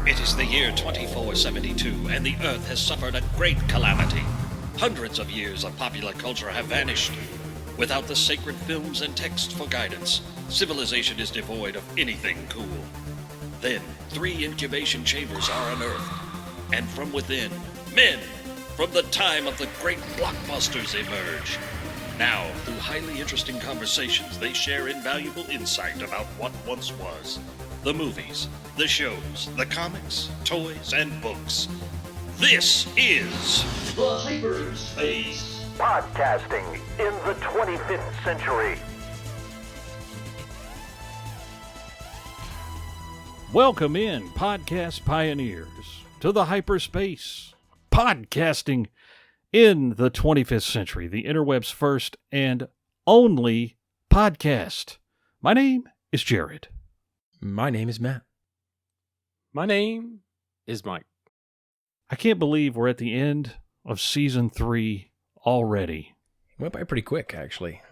It is the year 2472, and the Earth has suffered a great calamity. Hundreds of years of popular culture have vanished. Without the sacred films and texts for guidance, civilization is devoid of anything cool. Then, 3 incubation chambers are unearthed, and from within, men from the time of the great blockbusters emerge. Now, through highly interesting conversations, they share invaluable insight about what once was. The movies, the shows, the comics, toys, and books. This is The Hyperspace. Podcasting in the 25th century. Welcome in, podcast pioneers, to the hyperspace. Podcasting in the 25th century, the interweb's first and only podcast. My name is Jared. My name is Matt. My name is Mike. I can't believe we're at the end of season 3 already. Went by pretty quick, actually.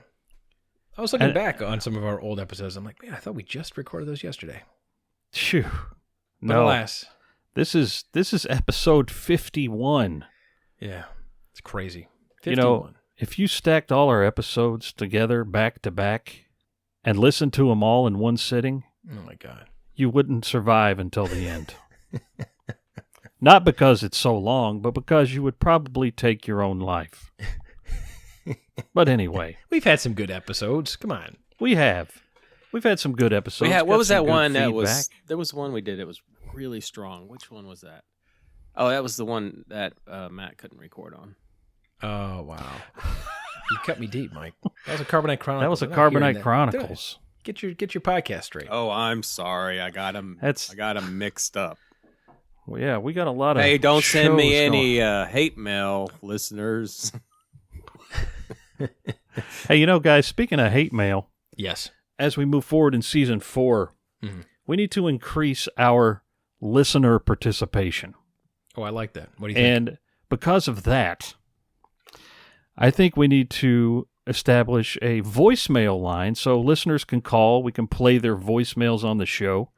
I was looking back on some of our old episodes. I'm like, man, I thought we just recorded those yesterday. Phew. But No, alas. this is episode 51. Yeah, it's crazy. 51. You know, if you stacked all our episodes together back to back and listened to them all in one sitting, oh my God. you wouldn't survive until the end. Not because it's so long, but because you would probably take your own life. But anyway, We've had some good episodes. Come on. we have. We've had some good episodes. What got was some that good one that feedback. was? There was one we did. It was really strong. Which one was that? Oh, that was the one that Matt couldn't record on. Oh, wow. You cut me deep, Mike. That was a Carbonite Chronicles. That was a I'm not hearing Carbonite that. Chronicles. Get your podcast straight. Oh, I'm sorry. I got him. That's- I got him mixed up. Well, yeah, we got a lot of Hey, don't send me shows any going. hate mail, listeners. Hey, you know, guys, speaking of hate mail, Yes. as we move forward in season 4, Mhm. we need to increase our listener participation. Oh, I like that. What do you think? And because of that, I think we need to establish a voicemail line so listeners can call. We can play their voicemails on the show,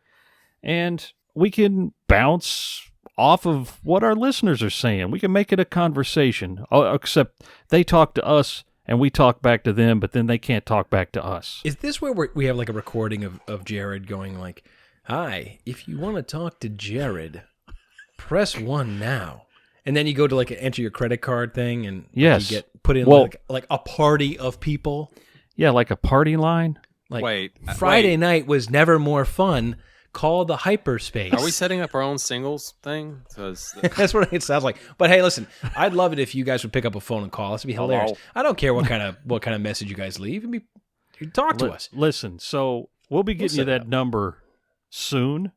and we can bounce off of what our listeners are saying. We can make it a conversation, except they talk to us and we talk back to them, but then they can't talk back to us. Is this where we have like a recording of Jared going like, hi, if you want to talk to Jared, press 1 now. And then you go to like enter your credit card thing and Yes. you get put in Well- like a party of people. Yeah, like a party line. Like Wait, Friday night was never more fun. Call the hyperspace. Are we setting up our own singles thing? 'Cause That's what it sounds like. But hey, listen, I'd love it if you guys would pick up a phone and call. This would be hilarious. Hello. I don't care what kind of message you guys leave. You talk to us. Listen, so we'll be getting you set it that number soon.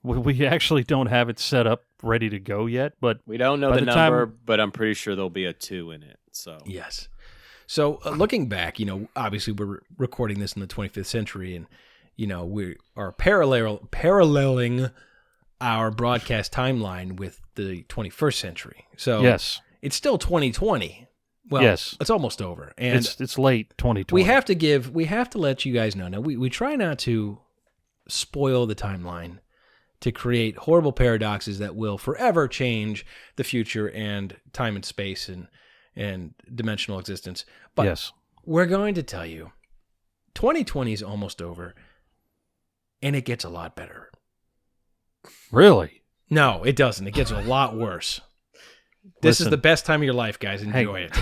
We actually don't have it set up ready to go yet, but we don't know By the the time- number, but I'm pretty sure there'll be a 2 in it. So Yes. So looking back, obviously we're recording this in the 25th century, and we are paralleling our broadcast timeline with the 21st century. So yes, it's still 2020. Well, Yes. it's almost over, and it's late 2020. we have to let you guys know. Now we try not to spoil the timeline to create horrible paradoxes that will forever change the future and time and space and dimensional existence. But Yes. we're going to tell you 2020 is almost over, and it gets a lot better. Really? No, it doesn't. It gets a lot worse. This is Listen. the best time of your life, guys. Enjoy it.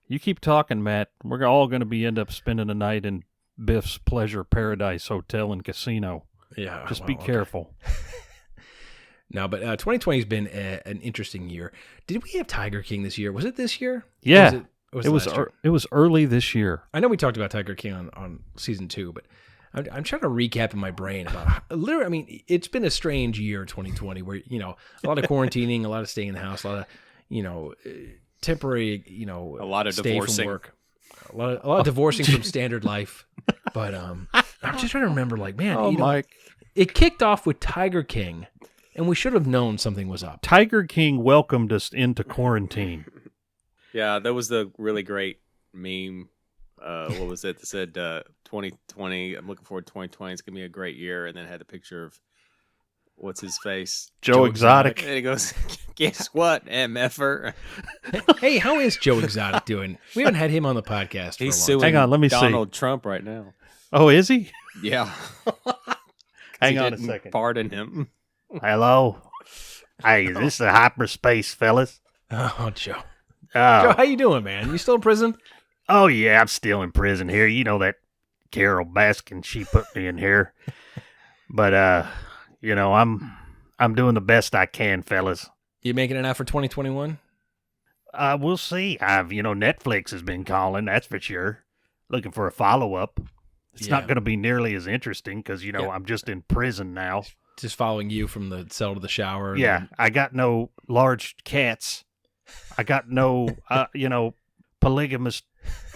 You keep talking, Matt. We're all going to end up spending a night in Biff's Pleasure Paradise Hotel and Casino. Yeah, Just well, be okay. careful. No, but 2020 has been an interesting year. Did we have Tiger King this year? Was it this year? Yeah. Or It was last year? it was early this year. I know we talked about Tiger King on season 2, but I'm trying to recap in my brain about literally. I mean, it's been a strange year, 2020, where a lot of quarantining, a lot of staying in the house, a lot of temporary, a lot of stay divorcing. from work, a lot of divorcing from standard life. But I'm just trying to remember, like, man, Oh, Mike. it kicked off with Tiger King, and we should have known something was up. Tiger King welcomed us into quarantine. Yeah, that was the really great meme. What was it? That said 2020. I'm looking forward to 2020. It's gonna be a great year, and then it had a picture of what's his face? Joe Exotic. And he goes, guess what, MFer? Hey, how is Joe Exotic doing? We haven't had him on the podcast. He's for a long suing time. Hang on, let me see. Donald Trump right now. Oh, is he? Yeah. Hang on a second. Pardon him. Hello. Hey, this is hyperspace, fellas. Oh, Joe. Oh. Joe, how you doing, man? You still in prison? Oh, yeah, I'm still in prison here. You know that Carol Baskin, she put me in here. But, I'm doing the best I can, fellas. You making it out for 2021? We'll see. Netflix has been calling, that's for sure. Looking for a follow-up. It's not going to be nearly as interesting because, I'm just in prison now. Just following you from the cell to the shower. Yeah, I got no large cats. I got no, polygamous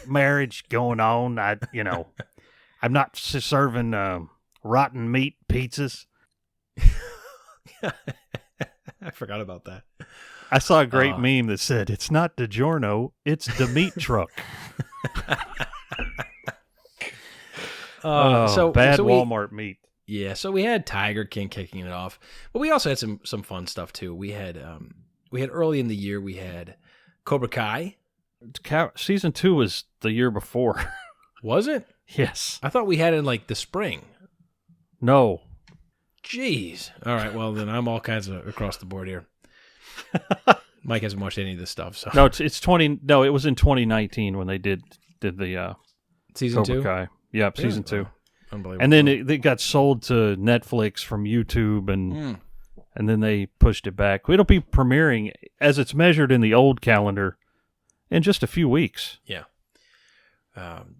marriage going on. I'm not serving rotten meat pizzas. I forgot about that. I saw a great meme that said, "It's not DiGiorno, it's the meat truck." Bad Walmart meat. Yeah, so we had Tiger King kicking it off, but we also had some fun stuff too. We had early in the year we had Cobra Kai. Season 2 was the year before. Was it? Yes. I thought we had it in like the spring. No. Jeez. All right. Well, then I'm all kinds of across the board here. Mike hasn't watched any of this stuff, so no. It's 20. No, it was in 2019 when they did the season Cobra 2. Kai. Yep, season 2. Unbelievable. And then it got sold to Netflix from YouTube, and then they pushed it back. It'll be premiering as it's measured in the old calendar in just a few weeks. Yeah.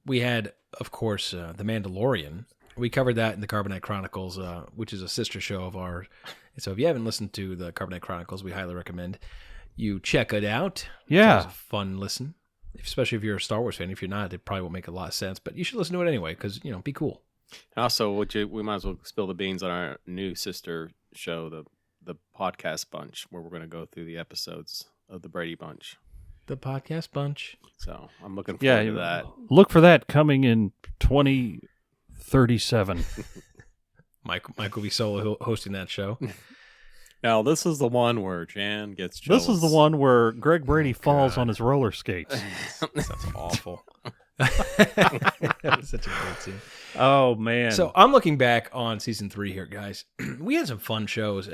We had, of course, The Mandalorian. We covered that in the Carbonite Chronicles, which is a sister show of ours. So if you haven't listened to the Carbonite Chronicles, we highly recommend you check it out. Yeah. It's a fun listen, especially if you're a Star Wars fan. If you're not, it probably won't make a lot of sense, but you should listen to it anyway because, be cool. Also, we might as well spill the beans on our new sister show, the Podcast Bunch, where we're going to go through the episodes of the Brady Bunch. The Podcast Bunch. So I'm looking forward to that. Look for that coming in 2037. Mike will be solo hosting that show. Now, this is the one where Jan gets jealous. This is the one where Greg Brady falls on his roller skates. That's awful. That was such a great scene. Oh, man. So I'm looking back on season 3 here, guys. We had some fun shows.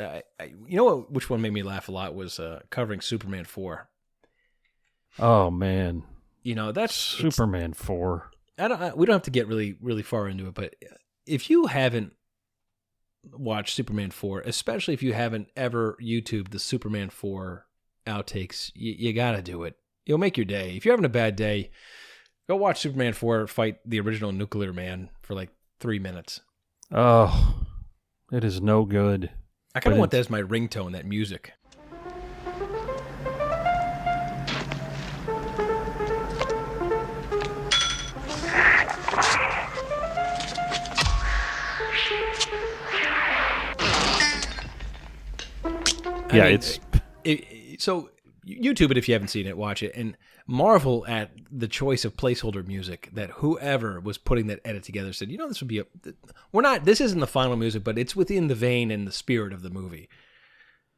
Which one made me laugh a lot was covering Superman 4. Oh, man. That's Superman 4. We don't have to get really, really far into it, but if you haven't watched Superman 4, especially if you haven't ever YouTubed the Superman 4 outtakes, you got to do it. It'll make your day. If you're having a bad day, go watch Superman 4 fight the original Nuclear Man for like 3 minutes. Oh, it is no good. I kind of want that as my ringtone, that music. Yeah, so YouTube it if you haven't seen it, watch it, and marvel at the choice of placeholder music that whoever was putting that edit together said, this would be this isn't the final music, but it's within the vein and the spirit of the movie.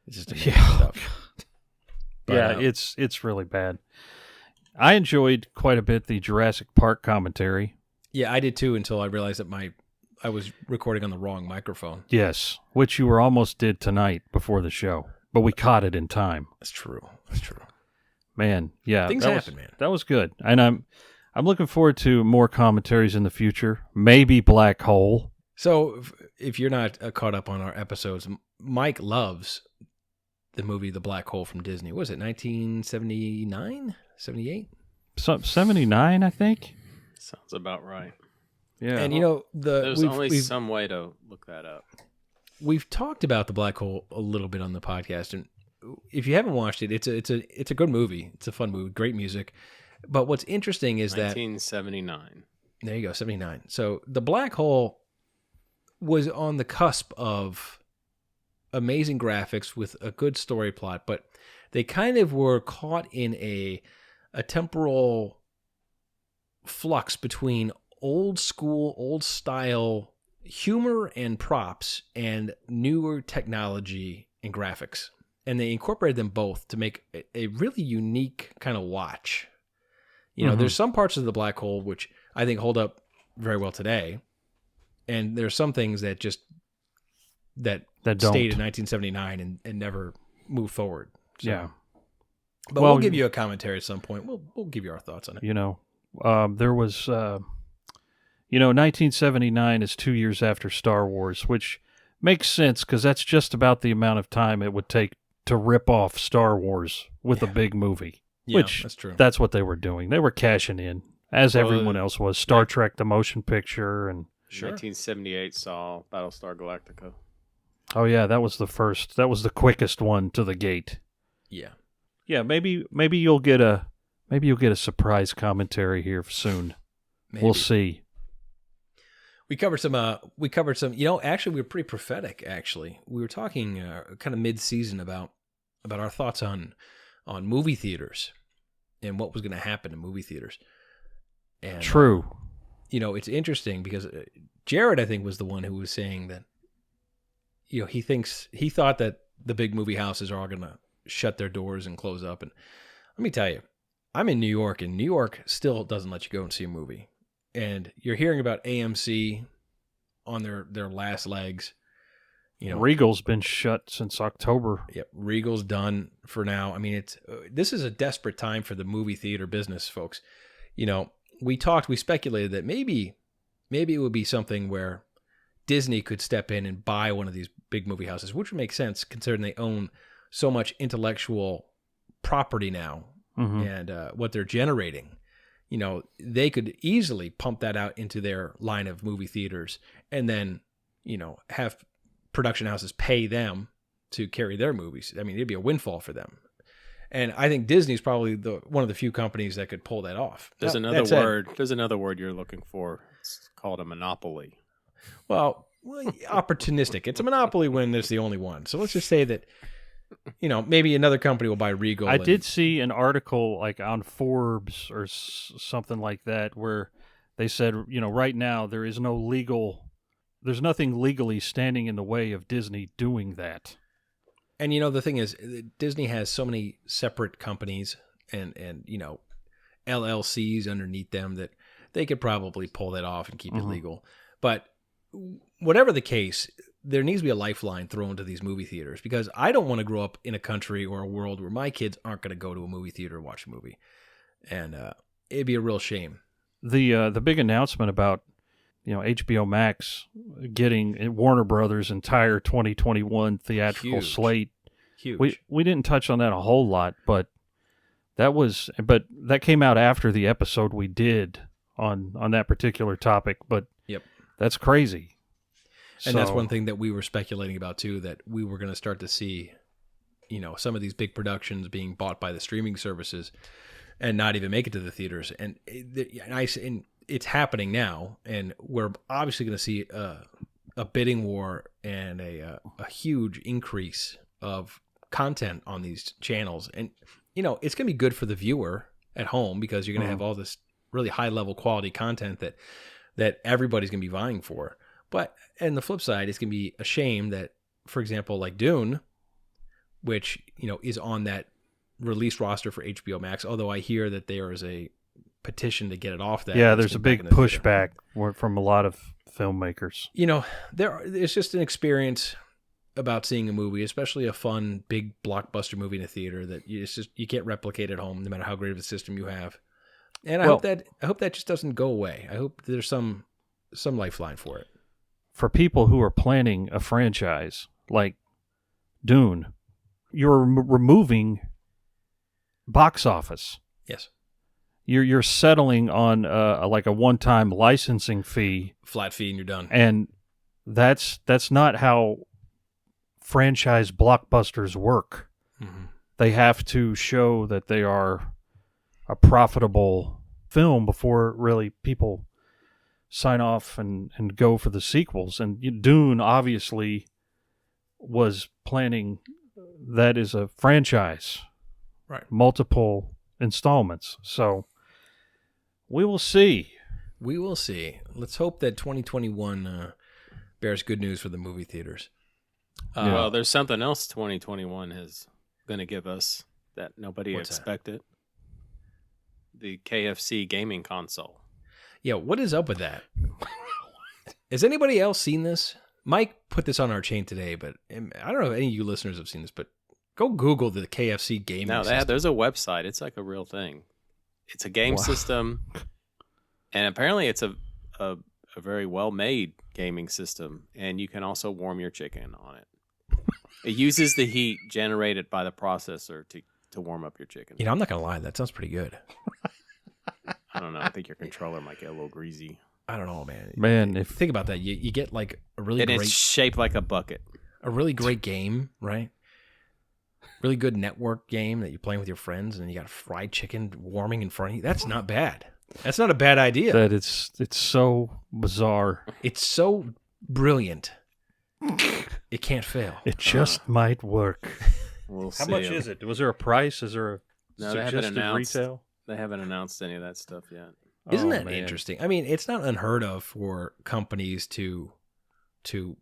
It's just amazing stuff. But, it's really bad. I enjoyed quite a bit the Jurassic Park commentary. Yeah, I did too until I realized that I was recording on the wrong microphone. Yes, which you almost did tonight before the show, but we caught it in time. That's true. Man, yeah. Things happen, man. That was good. And I'm looking forward to more commentaries in the future. Maybe Black Hole. So if you're not caught up on our episodes, Mike loves the movie The Black Hole from Disney. What was it, 1979? 78? 79, I think. Sounds about right. Yeah. And there's only some way to look that up. We've talked about The Black Hole a little bit on the podcast, and if you haven't watched it, it's a good movie. It's a fun movie, great music. But what's interesting is 1979. There you go, 79. So The Black Hole was on the cusp of amazing graphics with a good story plot, but they kind of were caught in a temporal flux between old school, old style, humor and props and newer technology and graphics. And they incorporated them both to make a really unique kind of watch. You know, there's some parts of the black hole which I think hold up very well today. And there's some things that just that stayed in 1979 and never moved forward. So. Yeah. But we'll give you a commentary at some point. We'll give you our thoughts on it. You know, there was, 1979 is 2 years after Star Wars, which makes sense because that's just about the amount of time it would take to rip off Star Wars with a big movie. Yeah, which that's true. That's what they were doing. They were cashing in, as everyone else was. Star Trek, the motion picture, and 1978 saw Battlestar Galactica. Oh yeah, that was the first. That was the quickest one to the gate. Yeah. Yeah, maybe you'll get a surprise commentary here soon. Maybe. We'll see. We covered some, actually we were pretty prophetic, actually. We were talking kind of mid-season about our thoughts on movie theaters and what was going to happen in movie theaters. And, True. It's interesting because Jared, I think, was the one who was saying that, he thought that the big movie houses are all going to shut their doors and close up. And let me tell you, I'm in New York, and New York still doesn't let you go and see a movie. And you're hearing about AMC on their last legs. Regal's been shut since October. Yep, Regal's done for now. I mean, this is a desperate time for the movie theater business, folks. We speculated that maybe it would be something where Disney could step in and buy one of these big movie houses, which would make sense considering they own so much intellectual property now and what they're generating. They could easily pump that out into their line of movie theaters and then, have production houses pay them to carry their movies. I mean, it'd be a windfall for them. And I think Disney's probably one of the few companies that could pull that off. There's another word. There's another word you're looking for. It's called a monopoly. Well, opportunistic. It's a monopoly when there's the only one. So let's just say that, maybe another company will buy Regal. I did see an article like on Forbes or something like that where they said, right now there's nothing legally standing in the way of Disney doing that. And the thing is, Disney has so many separate companies and LLCs underneath them that they could probably pull that off and keep it legal. But whatever the case, there needs to be a lifeline thrown to these movie theaters because I don't want to grow up in a country or a world where my kids aren't going to go to a movie theater and watch a movie. And it'd be a real shame. The big announcement about HBO Max getting Warner Brothers' entire 2021 theatrical slate. Huge. We didn't touch on that a whole lot, but that came out after the episode we did on that particular topic. But yep, that's crazy. And that's one thing that we were speculating about too, that we were going to start to see, some of these big productions being bought by the streaming services and not even make it to the theaters. And it's happening now, and we're obviously going to see a bidding war and a huge increase of content on these channels. And, it's going to be good for the viewer at home because you're going to have all this really high-level quality content that everybody's going to be vying for. But on the flip side, it's going to be a shame that, for example, like Dune, which, is on that release roster for HBO Max, although I hear that there is a petition to get it off that. Yeah, there's a big pushback from a lot of filmmakers. It's just an experience about seeing a movie, especially a fun, big blockbuster movie in a theater that you can't replicate at home, no matter how great of a system you have. And I hope that just doesn't go away. I hope there's some lifeline for it. For people who are planning a franchise like Dune, you're removing box office. Yes. You're settling on a one-time licensing fee, flat fee, and you're done. And that's not how franchise blockbusters work. Mm-hmm. They have to show that they are a profitable film before really people sign off and go for the sequels. And Dune obviously was planning that as a franchise, right? Multiple installments. So we will see. We will see. Let's hope that 2021 bears good news for the movie theaters. Well, there's something else 2021 is going to give us that nobody What's that? expected. The KFC gaming console. Yeah, what is up with that? Has anybody else seen this? Mike put this on our chain today, but I don't know if any of you listeners have seen this, but go Google the KFC gaming system. There's a website. It's like a real thing. It's a game system, and apparently it's a very well-made gaming system, and you can also warm your chicken on it. It uses the heat generated by the processor to warm up your chicken. You know, I'm not going to lie. That sounds pretty good. I don't know. I think your controller might get a little greasy. I don't know, man. Man, Think about that. You get like a really And great... it's shaped like a bucket. A really great game, right? Really good network game that you're playing with your friends, and you got fried chicken warming in front of you. That's not bad. That's not a bad idea. that it's so bizarre. It's so brilliant. It can't fail. It just might work. We'll How see. much is it? Was there a price? Is there a No, they haven't suggested announced. retail? They haven't announced any of that stuff yet. Isn't Oh, that man. interesting? I mean, it's not unheard of for companies to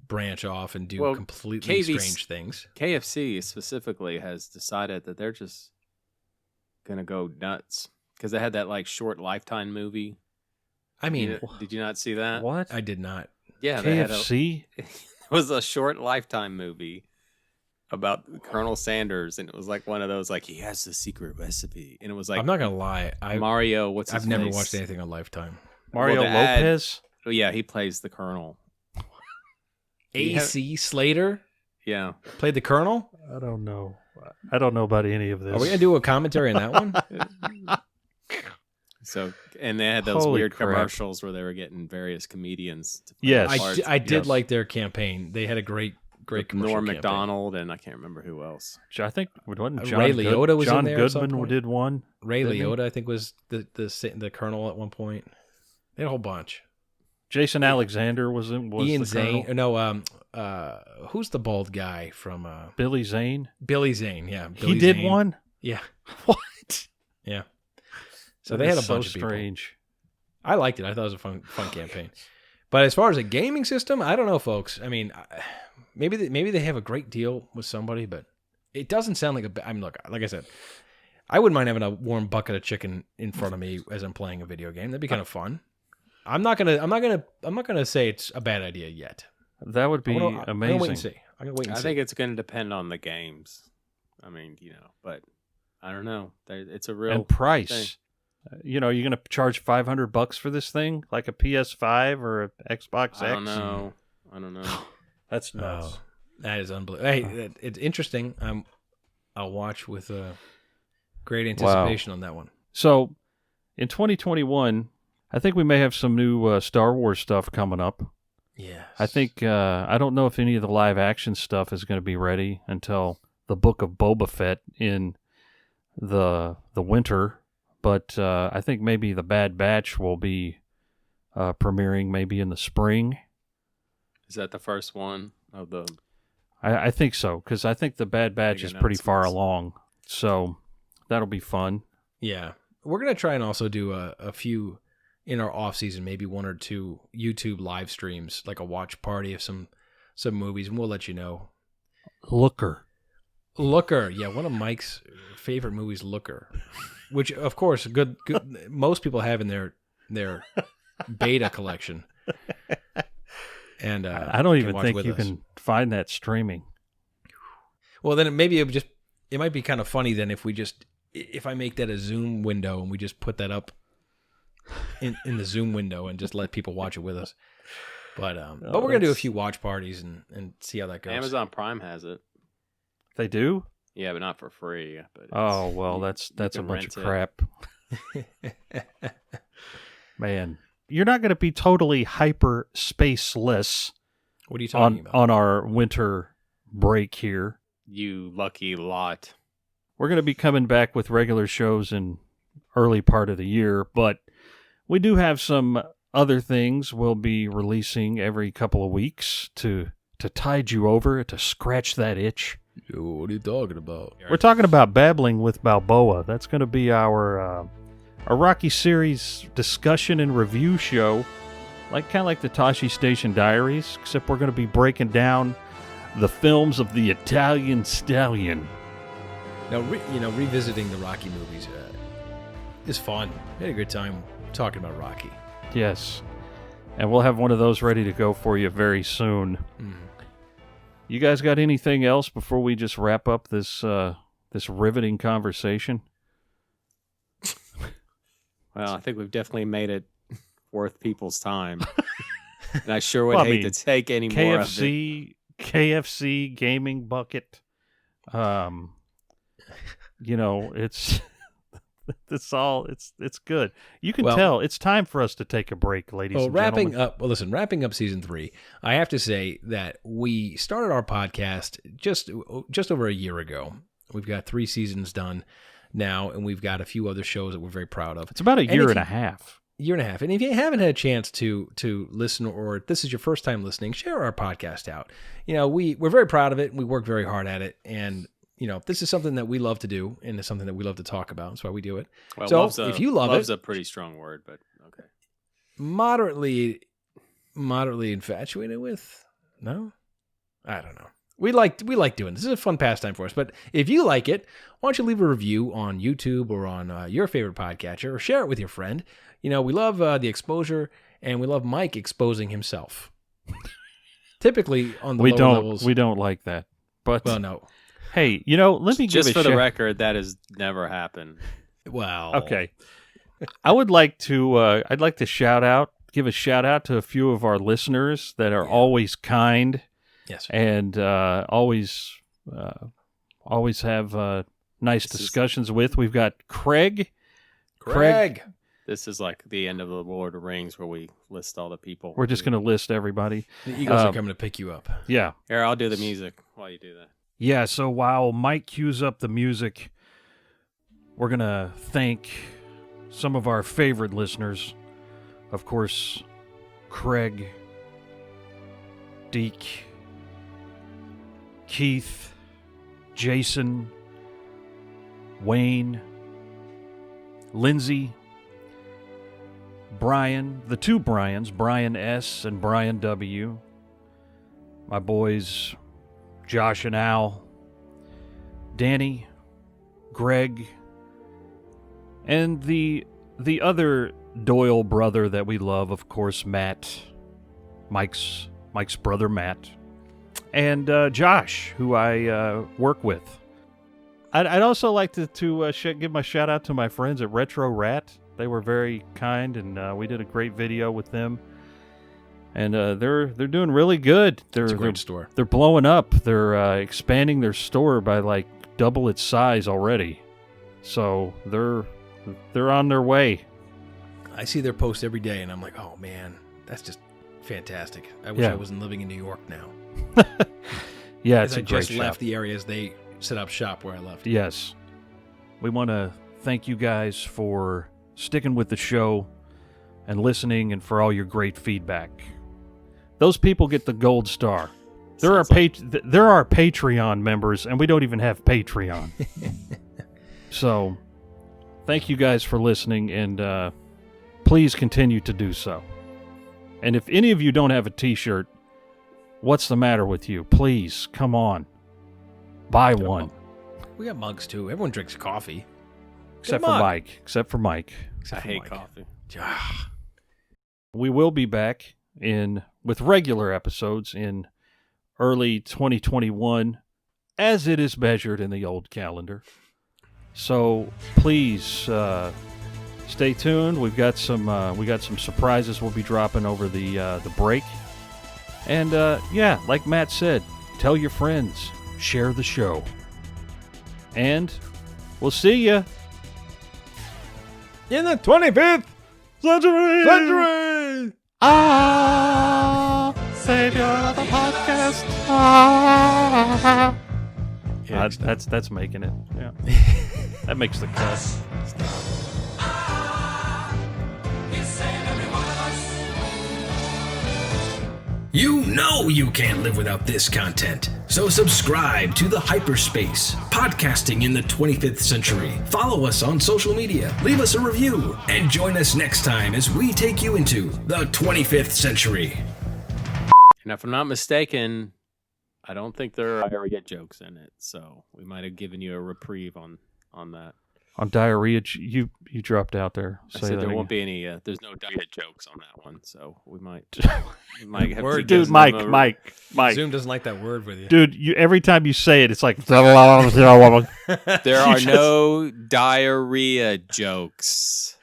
branch off and do completely strange things. KFC specifically has decided that they're just gonna go nuts because they had that like short Lifetime movie. I mean, Did you not see that? What? I did not. Yeah, they had KFC? it was a short Lifetime movie about Colonel Sanders, and it was like one of those like he has the secret recipe, and it was like I'm not gonna lie. Mario. What's his I've never face? watched anything on Lifetime. Mario the ad- Lopez? Oh yeah, he plays the Colonel. AC Slater Yeah, played the Colonel. I don't know. I don't know about any of this. Are we gonna do a commentary on that one? so and they had those Holy weird crap. commercials where they were getting various comedians. To play Yes. parts. I did Yes. like their campaign. They had a great commercial Norm campaign. Macdonald and I can't remember who else. I think wasn't Ray Liotta was in John there at some Goodman point. did one. Ray Didn't he? Liotta, I think, was the Colonel at one point. They had a whole bunch. Jason Alexander was in. Was Ian the Zane. Colonel. No, who's the bald guy from Billy Zane. Billy Zane? Yeah, Billy He did Zane. one. Yeah, What? yeah. So That they had a is bunch so of people. strange. I liked it. I thought it was a fun campaign. But as far as a gaming system, I don't know, folks. I mean, maybe they have a great deal with somebody, but it doesn't sound like a. I mean, look, like I said, I wouldn't mind having a warm bucket of chicken in front of me as I'm playing a video game. That'd be kind of fun. I'm not gonna say it's a bad idea yet. That would be I'm gonna amazing. wait and see. I'm gonna wait and I see. think it's going to depend on the games. I mean, but I don't know. It's a real And price. thing. You're going to charge $500 for this thing, like a PS5 or a Xbox X. I don't know. That's nuts. Oh, that is unbelievable. Hey, it's interesting. I'll watch with great anticipation on that one. So, in 2021, I think we may have some new Star Wars stuff coming up. Yes. I think I don't know if any of the live action stuff is going to be ready until the Book of Boba Fett in the winter, but I think maybe the Bad Batch will be premiering maybe in the spring. Is that the first one of the? I think so, because I think the Bad Batch Big is pretty far announcements. along, so that'll be fun. Yeah. We're going to try and also do a few in our off season, maybe one or two YouTube live streams, like a watch party of some movies, and we'll let you know. Looker. Looker. Yeah, one of Mike's favorite movies, Looker, which of course good most people have in their beta collection. And I don't can even watch think with you us. can find that streaming. Well, then it might be kind of funny then if I make that a Zoom window and we just put that up in the Zoom window and just let people watch it with us. But we're gonna do a that's- few watch parties and see how that goes. Amazon Prime has it. They do? Yeah, but not for free. But Oh, well, that's a can bunch of rent it. crap. Man, you're not going to be totally hyper spaceless What are you talking about? on our winter break here. You lucky lot. We're going to be coming back with regular shows in early part of the year, but we do have some other things we'll be releasing every couple of weeks to tide you over, to scratch that itch. What are you talking about? We're talking about Babbling with Balboa. That's going to be our Rocky series discussion and review show. kind of like the Tashi Station Diaries, except we're going to be breaking down the films of the Italian Stallion. Now, revisiting the Rocky movies is fun. We had a good time talking about Rocky. Yes. And we'll have one of those ready to go for you very soon. You guys got anything else before we just wrap up this riveting conversation? Well, I think we've definitely made it worth people's time. And I sure would hate to take any more of it. KFC gaming bucket. It's good. You can tell it's time for us to take a break, ladies and gentlemen. Wrapping up season 3, I have to say that we started our podcast just over a year ago. We've got 3 seasons done now, and we've got a few other shows that we're very proud of. It's about a year and a half. And if you haven't had a chance to listen, or this is your first time listening, share our podcast out. We're very proud of it, and we work very hard at it, and this is something that we love to do, and it's something that we love to talk about. That's why we do it. Well, so if you love love's it, a pretty strong word, but okay. Moderately infatuated with? No, I don't know. We like doing this. This is a fun pastime for us. But if you like it, why don't you leave a review on YouTube or on your favorite podcatcher, or share it with your friend. We love the exposure, and we love Mike exposing himself. Typically on the lower levels. We don't like that. But well, no. Hey, let me just for the record, that has never happened. Wow. Okay. I'd like to give a shout out to a few of our listeners that are always kind. Yes. And always have nice discussions with. We've got Craig. This is like the end of the Lord of the Rings where we list all the people. We're just going to list everybody. The Eagles are coming to pick you up. Yeah. Here, I'll do the music while you do that. Yeah, so while Mike cues up the music, we're going to thank some of our favorite listeners. Of course, Craig, Deke, Keith, Jason, Wayne, Lindsay, Brian, the 2 Brians, Brian S. and Brian W., my boys Josh and Al, Danny, Greg, and the other Doyle brother that we love, of course, Matt, Mike's brother Matt, and Josh, who I work with. I'd also like to give my shout out to my friends at Retro Rat. They were very kind, and we did a great video with them. And they're doing really good. It's a great store. They're blowing up. They're expanding their store by like double its size already. So they're on their way. I see their posts every day, and I'm like, oh man, that's just fantastic. I wish I wasn't living in New York now. Yeah, it's a I great just shop. left the areas they set up shop where I left. Yes. We want to thank you guys for sticking with the show and listening, and for all your great feedback. Those people get the gold star. They're our Patreon members, and we don't even have Patreon. So, thank you guys for listening, and please continue to do so. And if any of you don't have a t-shirt, what's the matter with you? Please, come on. Buy one. We got mugs, too. Everyone drinks coffee. Except for Mike. I hate coffee. We will be back with regular episodes in early 2021, as it is measured in the old calendar. So please stay tuned. We got some surprises we'll be dropping over the break. And like Matt said, tell your friends, share the show, and we'll see you in the 25th century. Savior of the podcast. That's making it. Yeah, that makes the cut. You know you can't live without this content. So subscribe to the Hyperspace, podcasting in the 25th century. Follow us on social media, leave us a review, and join us next time as we take you into the 25th century. And if I'm not mistaken, I don't think there are diarrhea jokes in it, so we might have given you a reprieve on that. On diarrhea, you dropped out there. I said there won't be any. There's no diarrhea jokes on that one, so we might have to give Dude, them Mike. Zoom doesn't like that word with you. Dude, every time you say it, it's like. There are no diarrhea jokes.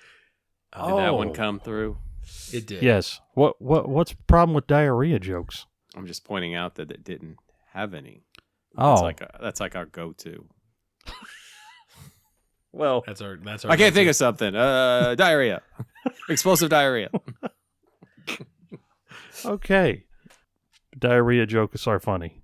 Did that one come through? It did. Yes. What's the problem with diarrhea jokes? I'm just pointing out that it didn't have any. Oh, That's like our go-to. Well, that's our. I can't think of something. Diarrhea, explosive diarrhea. Okay. Diarrhea jokes are funny.